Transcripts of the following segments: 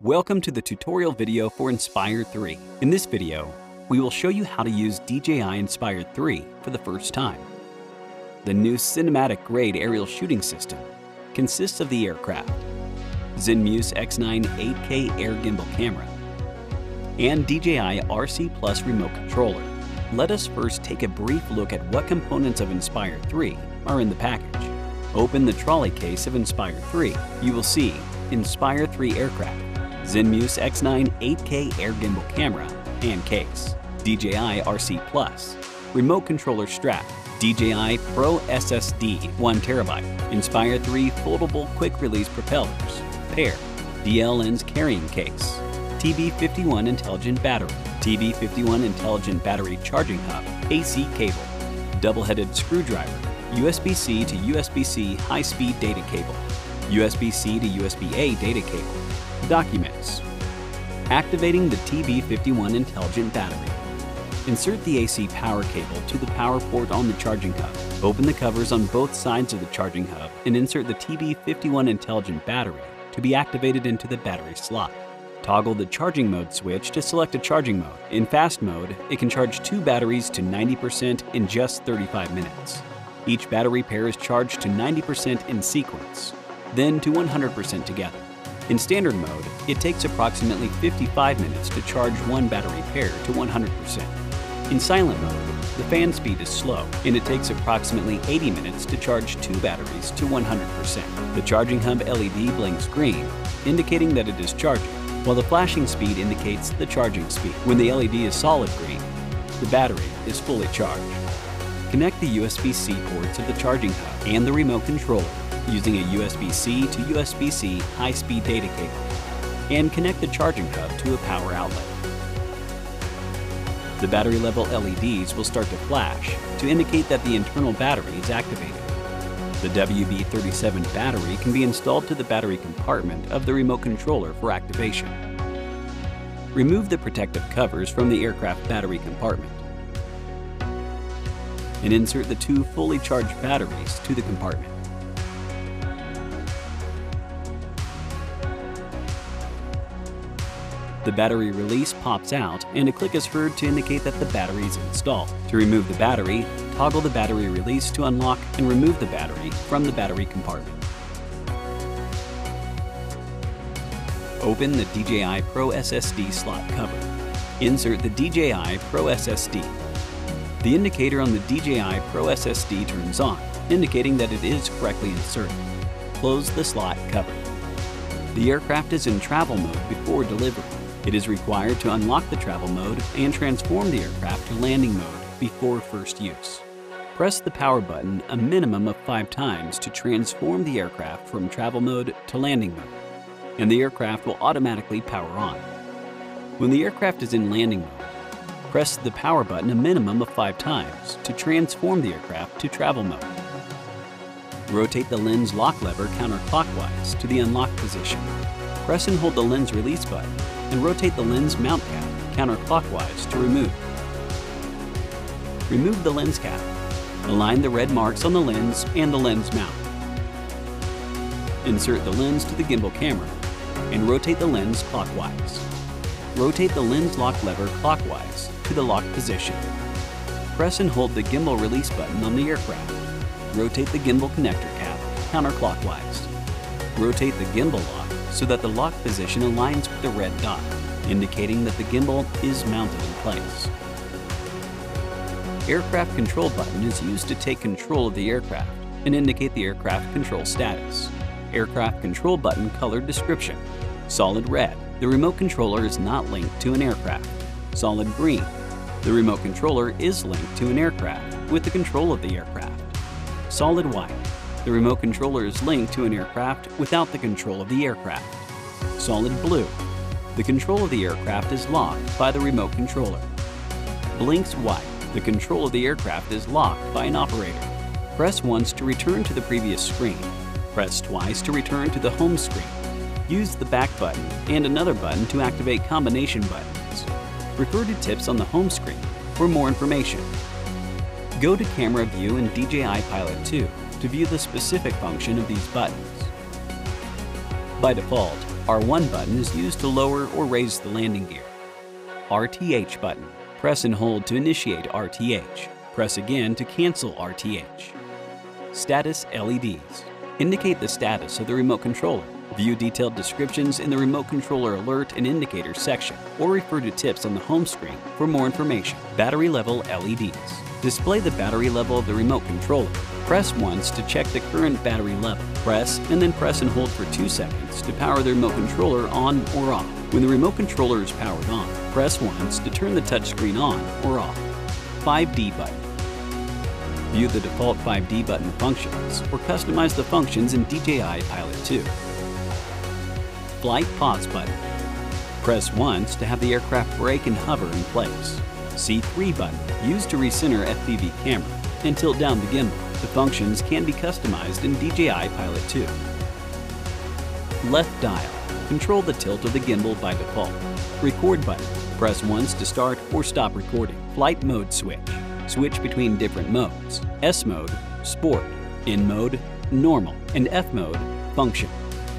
Welcome to the tutorial video for Inspire 3. In this video, we will show you how to use DJI Inspire 3 for the first time. The new cinematic-grade aerial shooting system consists of the aircraft, Zenmuse X9 8K Air Gimbal Camera, and DJI RC Plus remote controller. Let us first take a brief look at what components of Inspire 3 are in the package. Open the trolley case of Inspire 3. You will see Inspire 3 aircraft, Zenmuse X9 8K Air Gimbal Camera and case, DJI RC Plus, remote controller strap, DJI Pro SSD 1TB, Inspire 3 foldable quick-release propellers, pair, DL lens carrying case, TB51 intelligent battery, TB51 intelligent battery charging hub, AC cable, double-headed screwdriver, USB-C to USB-C high-speed data cable, USB-C to USB-A data cable, documents. Activating the TB51 intelligent battery. Insert the AC power cable to the power port on the charging hub. Open the covers on both sides of the charging hub and insert the TB51 intelligent battery to be activated into the battery slot. Toggle the charging mode switch to select a charging mode. In fast mode, it can charge 2 batteries to 90% in just 35 minutes. Each battery pair is charged to 90% in sequence, then to 100% together. In standard mode, it takes approximately 55 minutes to charge one battery pair to 100%. In silent mode, the fan speed is slow, and it takes approximately 80 minutes to charge 2 batteries to 100%. The charging hub LED blinks green, indicating that it is charging, while the flashing speed indicates the charging speed. When the LED is solid green, the battery is fully charged. Connect the USB-C ports of the charging hub and the remote controller using a USB-C to USB-C high-speed data cable, and connect the charging hub to a power outlet. The battery level LEDs will start to flash to indicate that the internal battery is activated. The WB37 battery can be installed to the battery compartment of the remote controller for activation. Remove the protective covers from the aircraft battery compartment and insert the 2 fully charged batteries to the compartment. The battery release pops out and a click is heard to indicate that the battery is installed. To remove the battery, toggle the battery release to unlock and remove the battery from the battery compartment. Open the DJI Pro SSD slot cover. Insert the DJI Pro SSD. The indicator on the DJI Pro SSD turns on, indicating that it is correctly inserted. Close the slot cover. The aircraft is in travel mode before delivery. It is required to unlock the travel mode and transform the aircraft to landing mode before first use. Press the power button a minimum of 5 times to transform the aircraft from travel mode to landing mode, and the aircraft will automatically power on. When the aircraft is in landing mode, press the power button a minimum of 5 times to transform the aircraft to travel mode. Rotate the lens lock lever counterclockwise to the unlock position. Press and hold the lens release button and rotate the lens mount cap counterclockwise to remove. Remove the lens cap. Align the red marks on the lens and the lens mount. Insert the lens to the gimbal camera and rotate the lens clockwise. Rotate the lens lock lever clockwise to the lock position. Press and hold the gimbal release button on the aircraft. Rotate the gimbal connector cap counterclockwise. Rotate the gimbal lock so that the lock position aligns with the red dot, indicating that the gimbal is mounted in place. Aircraft control button is used to take control of the aircraft and indicate the aircraft control status. Aircraft control button color description. Solid red. The remote controller is not linked to an aircraft. Solid green. The remote controller is linked to an aircraft with the control of the aircraft. Solid white. The remote controller is linked to an aircraft without the control of the aircraft. Solid blue. The control of the aircraft is locked by the remote controller. Blinks white. The control of the aircraft is locked by an operator. Press once to return to the previous screen. Press twice to return to the home screen. Use the back button and another button to activate combination buttons. Refer to tips on the home screen for more information. Go to Camera View in DJI Pilot 2 to view the specific function of these buttons. By default, R1 button is used to lower or raise the landing gear. RTH button. Press and hold to initiate RTH. Press again to cancel RTH. Status LEDs. Indicate the status of the remote controller. View detailed descriptions in the remote controller alert and indicators section, or refer to tips on the home screen for more information. Battery level LEDs. Display the battery level of the remote controller. Press once to check the current battery level. Press and then press and hold for 2 seconds to power the remote controller on or off. When the remote controller is powered on, press once to turn the touchscreen on or off. 5D button. View the default 5D button functions or customize the functions in DJI Pilot 2. Flight pause button. Press once to have the aircraft brake and hover in place. C3 button, used to recenter FPV camera and tilt down the gimbal. The functions can be customized in DJI Pilot 2. Left dial. Control the tilt of the gimbal by default. Record button. Press once to start or stop recording. Flight mode switch. Switch between different modes. S mode, sport. N mode, normal. And F mode, function.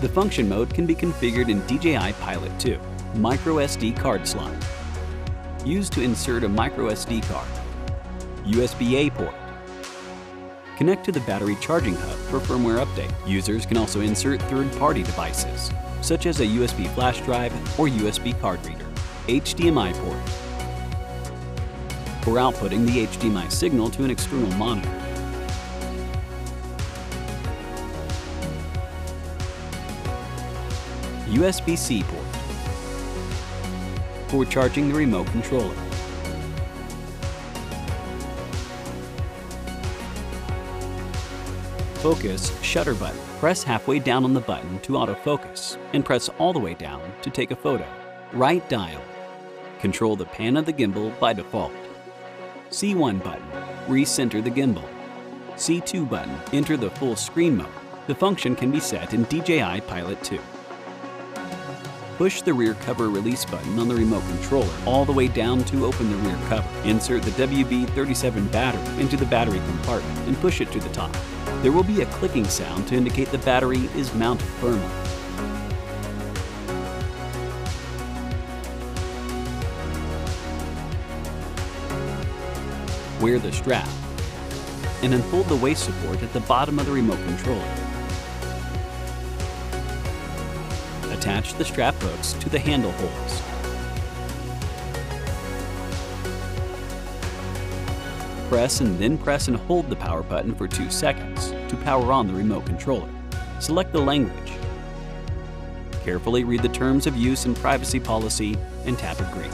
The function mode can be configured in DJI Pilot 2. Micro SD card slot. Used to insert a micro SD card. USB-A port. Connect to the battery charging hub for firmware update. Users can also insert third-party devices, such as a USB flash drive or USB card reader. HDMI port. For outputting the HDMI signal to an external monitor. USB-C port. For charging the remote controller. Focus shutter button. Press halfway down on the button to autofocus and press all the way down to take a photo. Right dial. Control the pan of the gimbal by default. C1 button. Recenter the gimbal. C2 button. Enter the full screen mode. The function can be set in DJI Pilot 2. Push the rear cover release button on the remote controller all the way down to open the rear cover. Insert the WB37 battery into the battery compartment and push it to the top. There will be a clicking sound to indicate the battery is mounted firmly. Wear the strap and unfold the waist support at the bottom of the remote controller. Attach the strap hooks to the handle holes. Press and hold the power button for 2 seconds to power on the remote controller. Select the language. Carefully read the terms of use and privacy policy and tap Agree.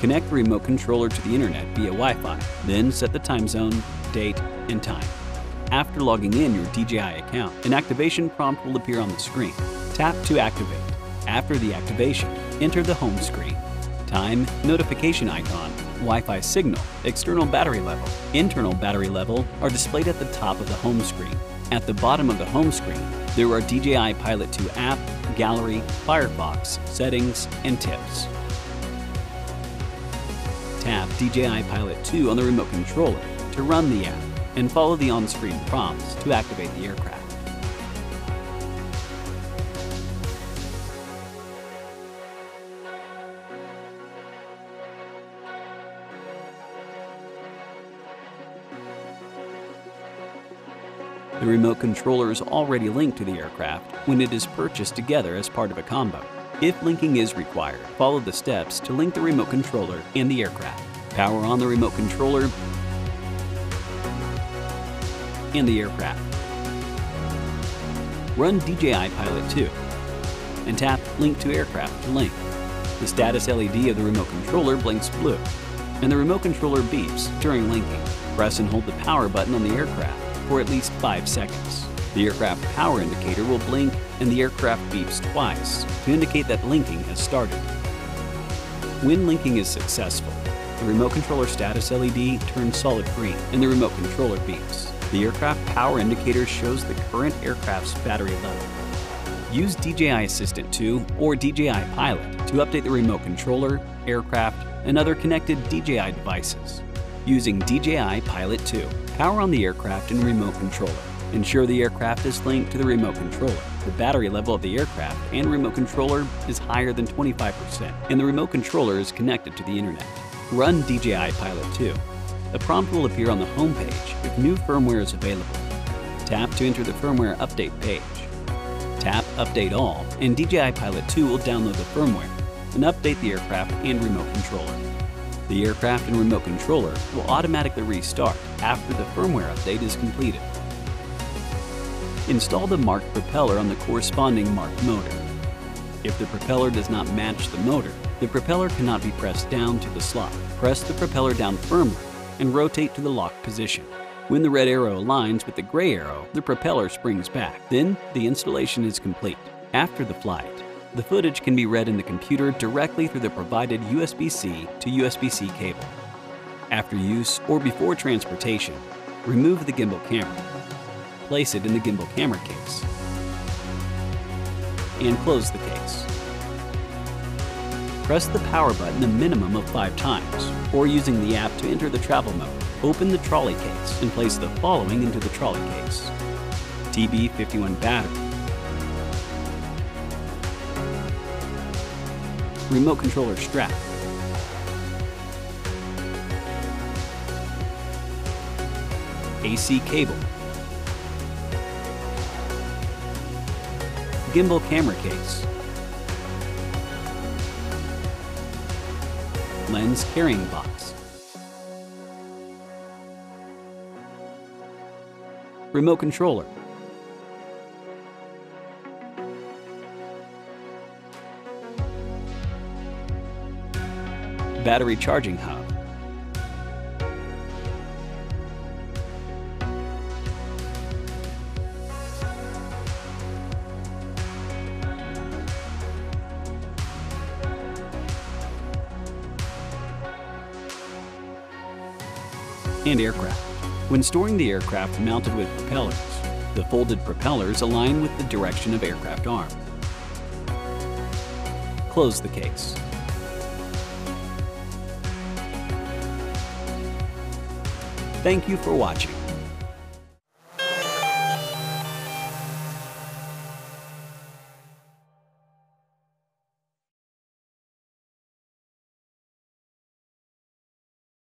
Connect the remote controller to the internet via Wi-Fi, then set the time zone, date, and time. After logging in your DJI account, an activation prompt will appear on the screen. Tap to activate. After the activation, enter the home screen. Time, notification icon, Wi-Fi signal, external battery level, internal battery level are displayed at the top of the home screen. At the bottom of the home screen, there are DJI Pilot 2 app, gallery, Firefox, settings, and tips. Tap DJI Pilot 2 on the remote controller to run the app and follow the on-screen prompts to activate the aircraft. The remote controller is already linked to the aircraft when it is purchased together as part of a combo. If linking is required, follow the steps to link the remote controller and the aircraft. Power on the remote controller and the aircraft. Run DJI Pilot 2 and tap Link to Aircraft to link. The status LED of the remote controller blinks blue and the remote controller beeps during linking. Press and hold the power button on the aircraft for at least 5 seconds. The aircraft power indicator will blink and the aircraft beeps twice to indicate that linking has started. When linking is successful, the remote controller status LED turns solid green and the remote controller beeps. The aircraft power indicator shows the current aircraft's battery level. Use DJI Assistant 2 or DJI Pilot to update the remote controller, aircraft, and other connected DJI devices. Using DJI Pilot 2, power on the aircraft and remote controller. Ensure the aircraft is linked to the remote controller. The battery level of the aircraft and remote controller is higher than 25%, and the remote controller is connected to the internet. Run DJI Pilot 2. A prompt will appear on the home page if new firmware is available. Tap to enter the firmware update page. Tap Update All, and DJI Pilot 2 will download the firmware and update the aircraft and remote controller. The aircraft and remote controller will automatically restart after the firmware update is completed. Install the marked propeller on the corresponding marked motor. If the propeller does not match the motor, the propeller cannot be pressed down to the slot. Press the propeller down firmly and rotate to the locked position. When the red arrow aligns with the gray arrow, the propeller springs back. Then, the installation is complete. After the flight, the footage can be read in the computer directly through the provided USB-C to USB-C cable. After use or before transportation, remove the gimbal camera. Place it in the gimbal camera case and close the case. Press the power button a minimum of 5 times, or using the app to enter the travel mode. Open the trolley case and place the following into the trolley case: TB51 battery, remote controller strap, AC cable, gimbal camera case, lens carrying box, remote controller, battery charging hub, and aircraft. When storing the aircraft mounted with propellers, the folded propellers align with the direction of aircraft arm. Close the case. Thank you for watching.